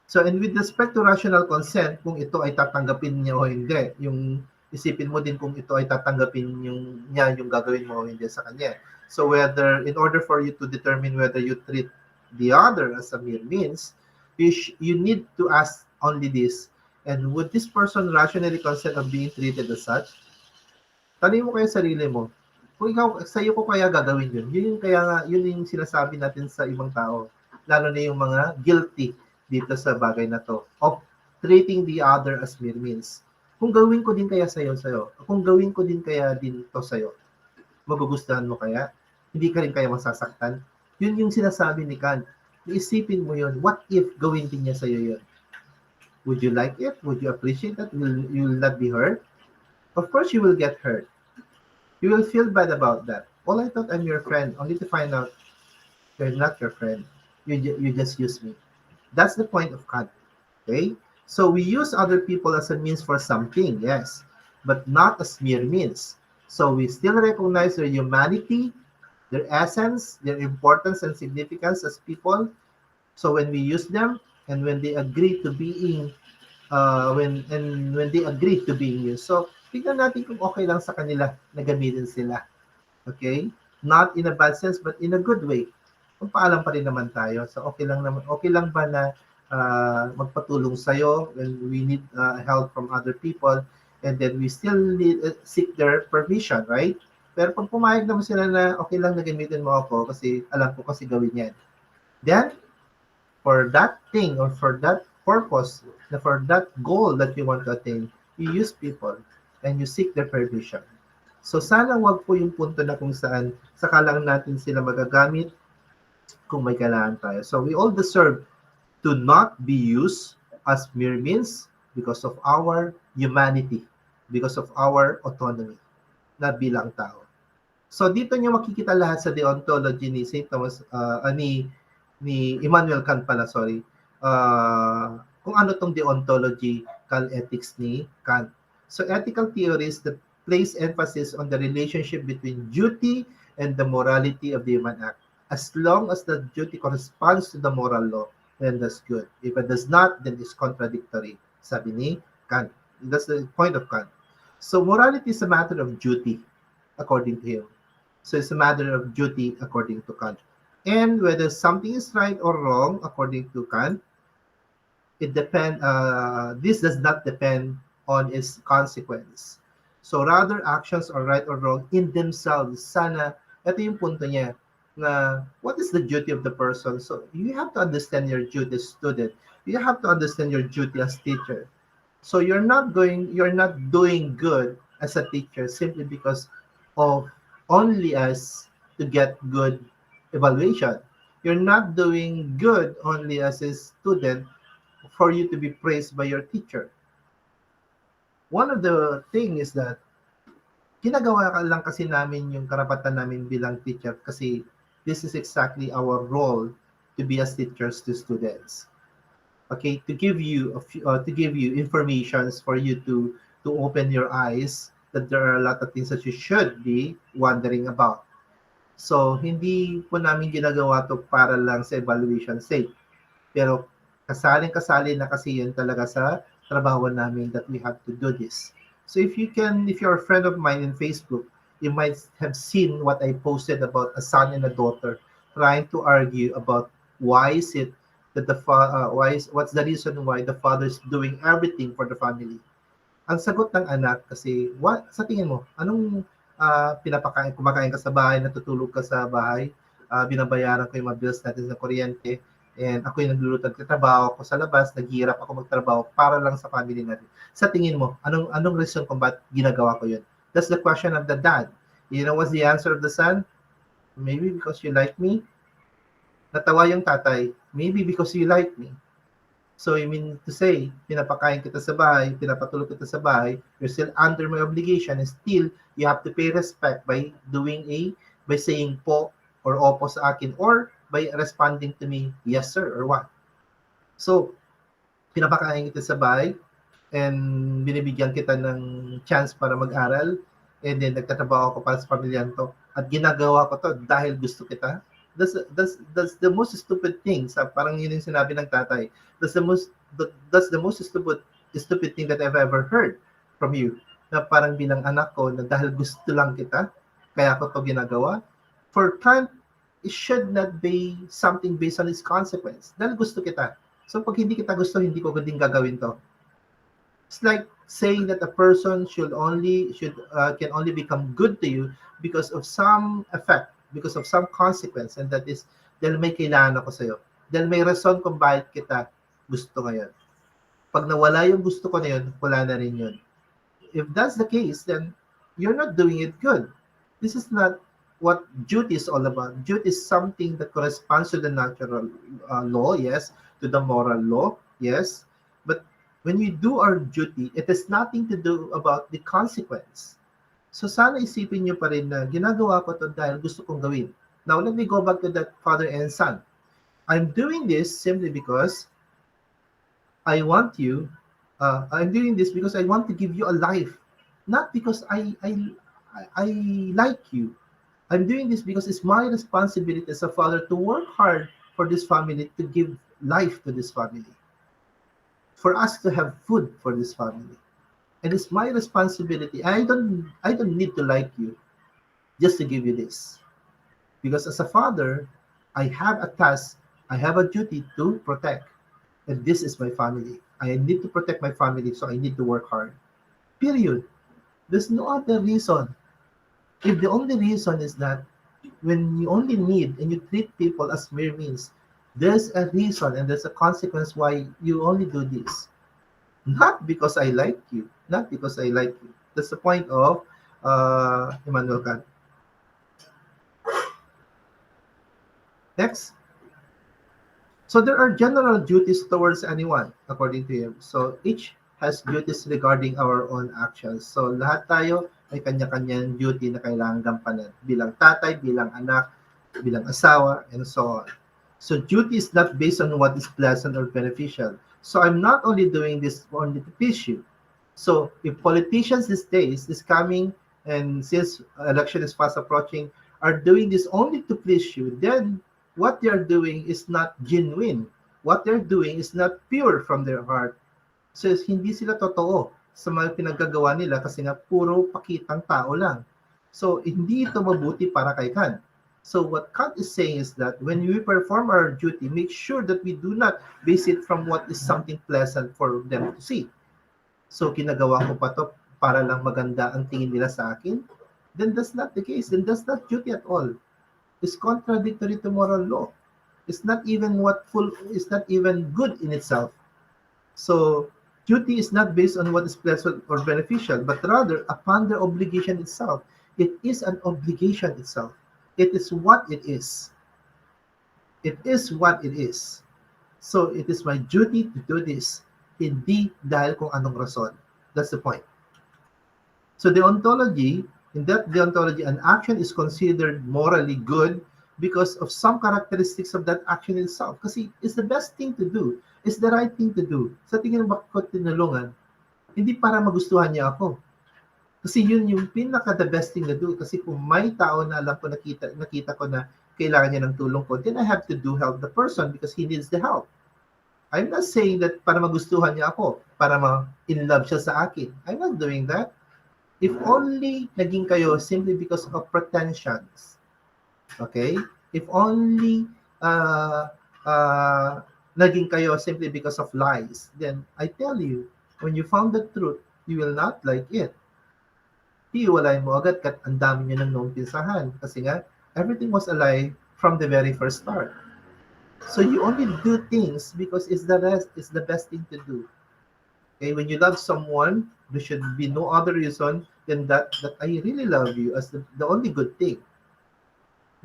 So, and with respect to rational consent, kung ito ay tatanggapin niya o hindi, yung isipin mo din kung ito ay tatanggapin niya yung gagawin mo o hindi sa kanya. So, whether, in order for you to determine whether you treat the other as a mere means, you need to ask only this, and would this person rationally consent of being treated as such? Tanungin mo kaya sarili mo, kung ikaw, sa'yo ko kaya gagawin yun. Yun yung kaya nga, yun yung sinasabi natin sa ibang tao. Lalo na yung mga guilty dito sa bagay na to. Of treating the other as mere means. Kung gawin ko din kaya sa'yo. Kung gawin ko din kaya din to sa'yo. Magugustuhan mo kaya? Hindi ka rin kaya masasaktan? Yun yung sinasabi ni Kant. Iisipin mo yun. What if gawin din niya sa'yo yun? Would you like it? Would you appreciate that? You will not be hurt? Of course you will get hurt. You will feel bad about that. Well, I thought I'm your friend, only to find out you're not your friend. You just use me. That's the point of Kant. Okay? So we use other people as a means for something, yes, but not as mere means. So we still recognize their humanity, their essence, their importance and significance as people. So when we use them and when they agree to being when they agree to being used. So tignan natin kung okay lang sa kanila na gamitin sila. Okay? Not in a bad sense but in a good way. Kung paalam pa rin naman tayo. So okay lang ba na magpatulong sa'yo when we need help from other people and then we still seek their permission, right? Pero pag pumayag naman sila na okay lang na gamitin mo ako kasi alam ko kasi gawin yan. Then, for that thing or for that purpose, for that goal that you want to attain, you use people and you seek their permission. So sana wag po yung punto na kung saan saka lang natin sila magagamit kung may kailangan tayo. So we all deserve to not be used as mere means because of our humanity, because of our autonomy na bilang tao. So dito niyo makikita lahat sa deontology ni St. Thomas, ni Emmanuel Kant pala, sorry. Kung ano tong deontological ethics ni Kant. So ethical theories that place emphasis on the relationship between duty and the morality of the human act. As long as the duty corresponds to the moral law, then that's good. If it does not, then it's contradictory. Sabi ni Kant. That's the point of Kant. So morality is a matter of duty, according to him. So it's a matter of duty, according to Kant. And whether something is right or wrong, according to Kant, this does not depend on its consequence. So rather, actions are right or wrong in themselves. Sana, ito yung punto niya, na what is the duty of the person? So you have to understand your duty as student. You have to understand your duty as teacher. So you're not doing good as a teacher simply because of only as to get good evaluation. You're not doing good only as a student for you to be praised by your teacher. One of the thing is that ginagawa lang kasi namin yung karapatan namin bilang teacher kasi this is exactly our role to be as teachers to students. Okay, to give you informations for you to open your eyes that there are a lot of things that you should be wondering about. So, hindi po namin ginagawa to para lang sa evaluation sake. Pero kasaling-kasali na kasi yun talaga sa trabaho namin that we have to do this. So if you're a friend of mine in Facebook, you might have seen what I posted about a son and a daughter trying to argue about why is it that what's the reason why the father is doing everything for the family. Ang sagot ng anak kasi, sa tingin mo, anong kumakain ka sa bahay, natutulog ka sa bahay, binabayaran ko yung mga bills natin sa kuryente, and ako yung nagluluto, nagtatrabaho ako sa labas, naghihirap ako magtrabaho para lang sa family natin. Sa tingin mo, anong reason kung ba't ginagawa ko yun? That's the question of the dad. You know what's the answer of the son? Maybe because you like me. Natawa yung tatay. Maybe because you like me. So you mean to say, pinapakain kita sa bahay, pinapatulog kita sa bahay, you're still under my obligation and still you have to pay respect by saying po or opo sa akin or by responding to me, yes sir or what. So, pinapakain kita sa bahay and binibigyan kita ng chance para mag-aral and then nagtatrabaho ako para sa pamilyang to at ginagawa ko to dahil gusto kita. That's the most stupid thing. Parang yun yung sinabi ng tatay. That's the most stupid thing that I've ever heard from you. Na parang bilang anak ko na dahil gusto lang kita, kaya ko to ginagawa. For Kant, it should not be something based on its consequence. Dahil gusto kita. So pag hindi kita gusto, hindi ko din gagawin to. It's like saying that a person can only become good to you because of some effect, because of some consequence, and that is dahil may kailangan ako sa'yo. Dahil may rason kung bakit kita gusto ngayon. Pag nawala yung gusto ko na yun, wala na rin yun. If that's the case, then you're not doing it good. This is not what duty is all about. Duty is something that corresponds to the natural law, yes, to the moral law, yes. But when we do our duty, it has nothing to do about the consequence. So sana isipin nyo pa rin na ginagawa ko to dahil gusto kong gawin. Now, let me go back to that father and son. I'm doing this simply because I want you, I'm doing this because I want to give you a life, not because I like you. I'm doing this because it's my responsibility as a father to work hard for this family, to give life to this family, for us to have food for this family. And it's my responsibility. I don't need to like you just to give you this. Because as a father, I have a task, I have a duty to protect. And this is my family. I need to protect my family, so I need to work hard. Period. There's no other reason. If the only reason is that when you only need and you treat people as mere means, there's a reason and there's a consequence why you only do this. Not because I like you. Not because I like you. That's the point of Emmanuel Kant. Next. So there are general duties towards anyone, according to him. So each has duties regarding our own actions. So lahat tayo may kanya-kanyang duty na kailangan gampanan. Bilang tatay, bilang anak, bilang asawa, and so on. So duty is not based on what is pleasant or beneficial. So I'm not only doing this only to please you. So if politicians these days is coming and since election is fast approaching, are doing this only to please you, then what they're doing is not genuine. What they're doing is not pure from their heart. So hindi sila totoo sa mga pinagagawa nila kasi nga puro pakitang tao lang. So hindi ito mabuti para kay Kant. So what Kant is saying is that when we perform our duty, make sure that we do not base it from what is something pleasant for them to see. So kinagawa ko pa to para lang maganda ang tingin nila sa akin, then that's not the case. Then that's not duty at all. It's contradictory to moral law. It's not even good in itself. So duty is not based on what is pleasant or beneficial, but rather upon the obligation itself. It is an obligation itself. It is what it is. It is what it is. So it is my duty to do this. Hindi dahil kung anong rason. That's the point. So in that deontology, an action is considered morally good because of some characteristics of that action itself. Kasi it's the best thing to do. It's the right thing to do. Sa tingin mo bakit ko tinulungan? Hindi para magustuhan niya ako. Kasi yun yung pinaka the best thing to do. Kasi kung may tao na alam ko nakita ko na kailangan niya ng tulong ko, then I have to help the person because he needs the help. I'm not saying that para magustuhan niya ako, para in love siya sa akin. I'm not doing that. If only naging kayo simply because of pretensions. Okay? If only naging kayo simply because of lies, then I tell you, when you found the truth, you will not like it. Hiwalay mo agad kat ang dami nyo nang numpisahan. Kasi nga, everything was a lie from the very first start. So you only do things because it's the best thing to do. Okay, when you love someone, there should be no other reason than that I really love you as the only good thing.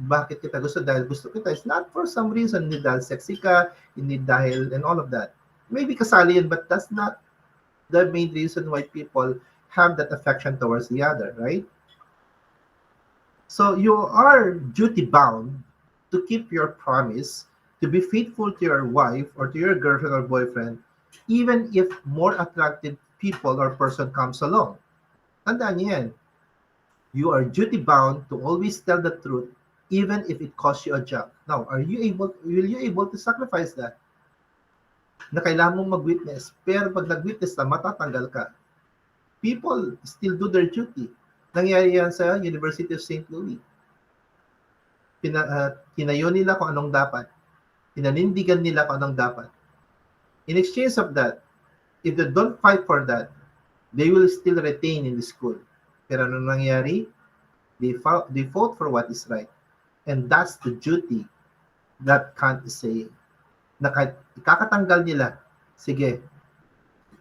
Bakit kita gusto? Dahil gusto kita. It's not for some reason, hindi dahil sexy ka, hindi dahil and all of that. Maybe kasali yun, but that's not the main reason why people have that affection towards the other, right? So you are duty bound to keep your promise, to be faithful to your wife or to your girlfriend or boyfriend, even if more attractive people or person comes along. Tandaan niyo yan. You are duty bound to always tell the truth, even if it costs you a job. Now, will you able to sacrifice that? Na kailangan mong mag-witness, pero pag nag-witness na, matatanggal ka. People still do their duty. Nangyari yan sa University of St. Louis. Tinayo nila kung anong dapat. Pinanindigan nila kung anong dapat. In exchange of that, if they don't fight for that, they will still retain in the school. Pero ano nangyari? They fought for what is right. And that's the duty that Kant is saying. Na kahit ikakatanggal nila, sige,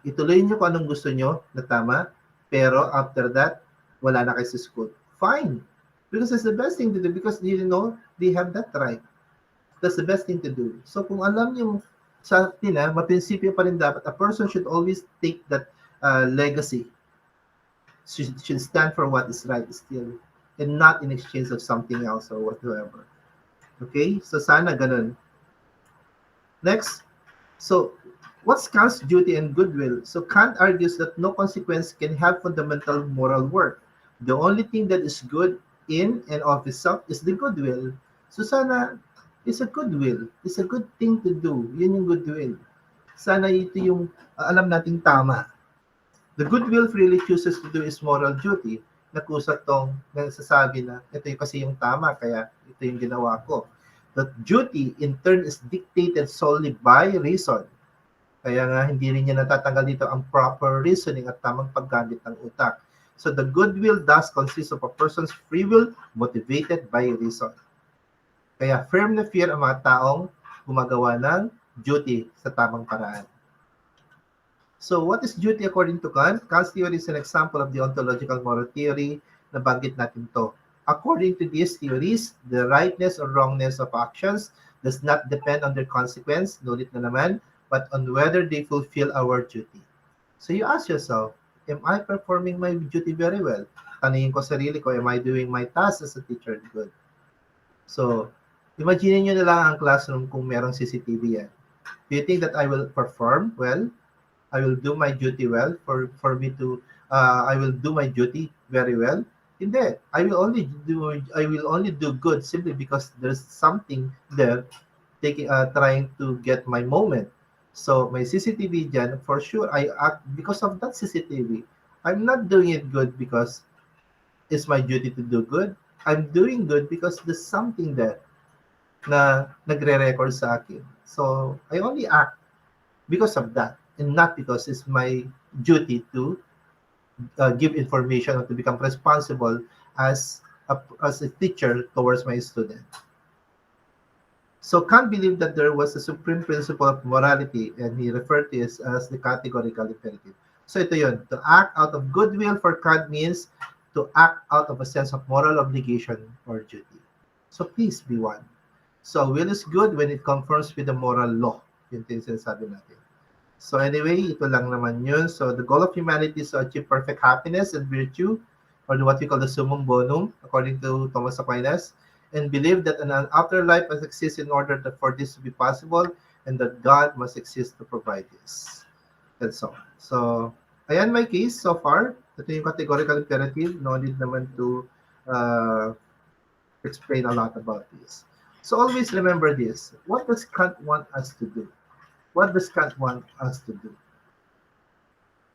ituloy nyo kung anong gusto nyo na tama, pero after that, wala na kayo sa school. Fine. Because it's the best thing to do because they have that right. That's the best thing to do. So kung alam nyo sa atin, maprinsipyo pa rin dapat, a person should always take that legacy. Should stand for what is right still and not in exchange of something else or whatever. Okay? So sana ganun. Next. So what's Kant's duty and goodwill? So Kant argues that no consequence can have fundamental moral worth. The only thing that is good in and of itself is the goodwill. So sana it's a goodwill. It's a good thing to do. Yun yung goodwill. Sana ito yung alam nating tama. The goodwill freely chooses to do is moral duty. Nakusa tong nagsasabi na ito yung kasi yung tama, kaya ito yung ginawa ko. That duty in turn is dictated solely by reason. Kaya nga hindi rin niya natatanggal dito ang proper reasoning at tamang paggamit ng utak. So the goodwill thus consists of a person's free will motivated by reason. Kaya firm na fear ang mga taong gumagawa ng duty sa tamang paraan. So what is duty according to Kant? Kant's theory is an example of the ontological moral theory na banggit natin to. According to these theories, the rightness or wrongness of actions does not depend on their consequence, nulit na naman, but on whether they fulfill our duty. So you ask yourself, am I performing my duty very well? Tanungin ko sarili ko, am I doing my task as a teacher good? So, imagine nyo na lang ang classroom kung merong CCTV yan. Do you think that I will perform well? I will do my duty well for me to I will do my duty very well. Hindi. I will only do good simply because there's something there trying to get my moment. So my CCTV dyan, for sure I act because of that CCTV. I'm not doing it good because it's my duty to do good. I'm doing good because there's something there na nagre-record sa akin. So I only act because of that and not because it's my duty to give information or to become responsible as a teacher towards my student. So Kant believed that there was a supreme principle of morality and he referred to it as the categorical imperative. So ito yun, to act out of goodwill for Kant means to act out of a sense of moral obligation or duty. So please be one. So will is good when it conforms with the moral law. Yun yung sinasabi natin. So anyway, ito lang naman yun. So the goal of humanity is to achieve perfect happiness and virtue, or what we call the summum bonum, according to Thomas Aquinas, and believe that an afterlife must exist in order for this to be possible, and that God must exist to provide this. And so on. So, ayan my case so far. Ito yung categorical imperative. No need naman to explain a lot about this. So always remember this. What does Kant want us to do? What does Kant want us to do?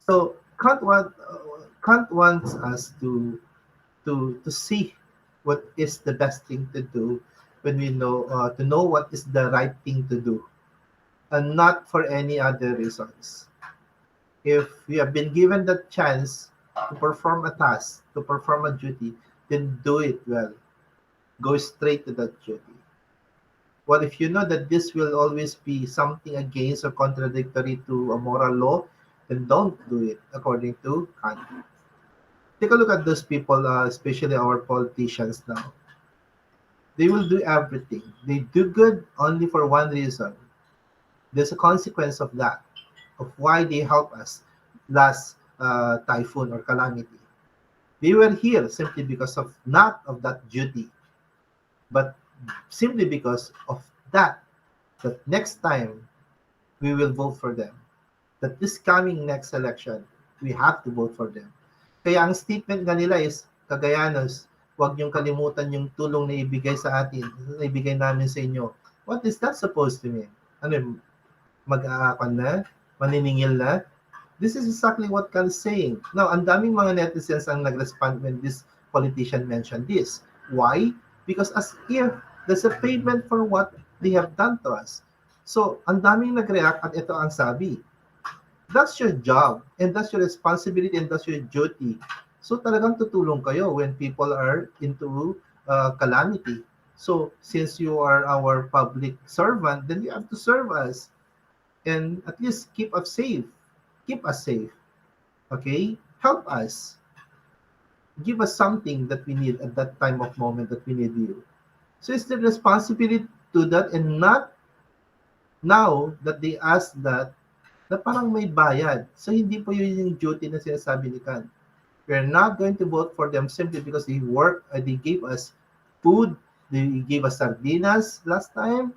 So Kant wants us to see what is the best thing to do when we know to know what is the right thing to do, and not for any other reasons. If we have been given the chance to perform a task, to perform a duty, then do it well. Go straight to that duty. Well, if you know that this will always be something against or contradictory to a moral law, then don't do it according to Kant. Take a look at those people, especially our politicians now. They will do everything. They do good only for one reason. There's a consequence of that. of why they helped us last typhoon or calamity. They were here simply because of not of that duty, but simply because of that. That next time we will vote for them. That this coming next election, we have to vote for them. Kaya ang statement nga nila is, Cagayanos, huwag niyong kalimutan yung tulong na ibigay sa atin, na ibigay namin sa inyo. What is that supposed to mean? Ano, mag-aakan na? Maniningil na? This is exactly what Kant is saying. Now, ang daming mga netizens ang nag-respond when this politician mentioned this. Why? Because as if there's a payment for what they have done to us. So, ang daming nag-react at ito ang sabi. That's your job and that's your responsibility and that's your duty. So, talagang tutulong kayo when people are into calamity. So, since you are our public servant, then you have to serve us and at least keep us safe. Keep us safe. Okay? Help us. Give us something that we need at that time of moment that we need you. So it's the responsibility to that and not now that they ask that na parang may bayad. So hindi po yun yung duty na sinasabi ni Kant. We're not going to vote for them simply because they work, they gave us food, they gave us sardinas last time,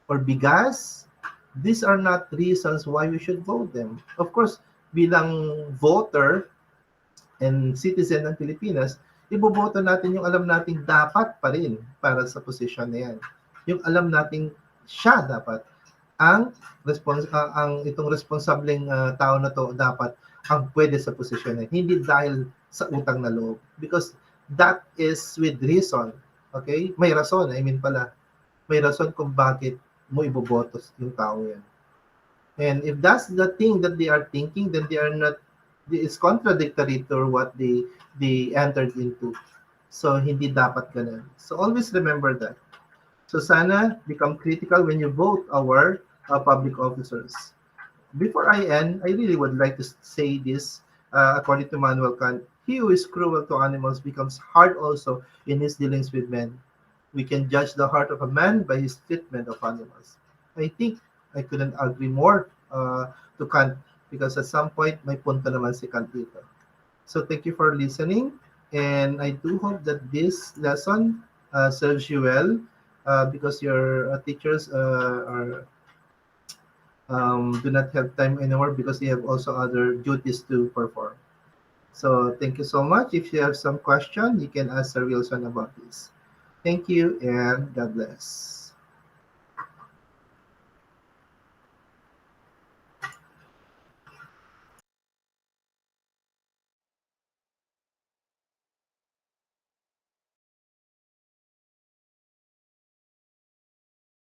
or bigas. These are not reasons why we should vote them. Of course, bilang voter and citizen ng Pilipinas, iboboto natin yung alam nating dapat pa rin para sa posisyon na yan. Yung alam nating siya dapat ang ang itong responsableng tao na to dapat ang pwede sa posisyon na hindi dahil sa utang na loob, because that is with reason. Okay, may rason, may rason kung bakit mo iboboto yung tao yan. And if that's the thing that they are thinking, then they are not, it's contradictory to what they entered into. So hindi dapat ganun. So always remember that. So sana become critical when you vote our public officers. Before I end, I really would like to say this, according to Emmanuel Kant, he who is cruel to animals becomes hard also in his dealings with men. We can judge the heart of a man by his treatment of animals. I think I couldn't agree more to Kant because at some point may punto naman si Kant dito. So thank you for listening, and I do hope that this lesson serves you well because your teachers do not have time anymore because they have also other duties to perform. So thank you so much. If you have some question, you can ask Sir Wilson about this. Thank you and God bless.